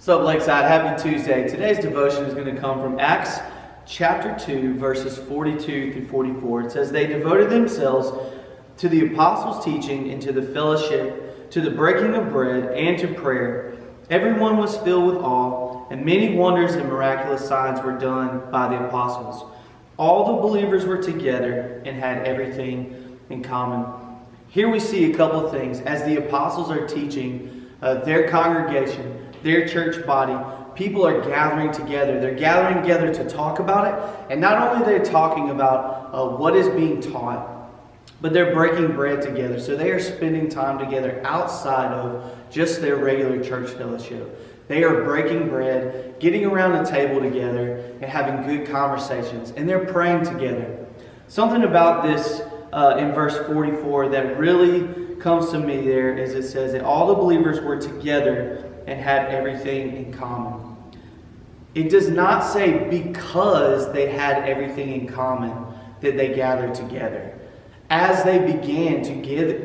What's up, Lakeside? Happy Tuesday. Today's devotion is going to come from Acts chapter 2, verses 42 through 44. It says, "They devoted themselves to the apostles' teaching and to the fellowship, to the breaking of bread and to prayer. Everyone was filled with awe, and many wonders and miraculous signs were done by the apostles. All the believers were together and had everything in common." Here we see a couple of things. As the apostles are teaching their congregation, their church body, people are gathering together. They're gathering together to talk about it. And not only are they talking about what is being taught, but they're breaking bread together. So they are spending time together outside of just their regular church fellowship. They are breaking bread, getting around a table together, and having good conversations. And they're praying together. Something about this in verse 44 that really comes to me there is it says that all the believers were together and had everything in common. It does not say because they had everything in common that they gathered together. As they began to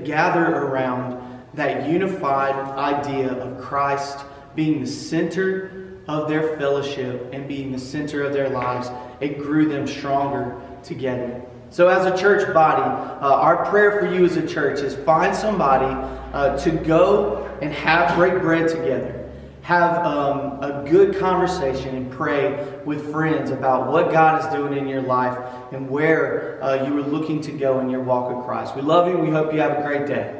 gather around that unified idea of Christ being the center of their fellowship and being the center of their lives, it grew them stronger together. So as a church body, our prayer for you as a church is find somebody to go and break bread together. Have a good conversation and pray with friends about what God is doing in your life and where you are looking to go in your walk with Christ. We love you and we hope you have a great day.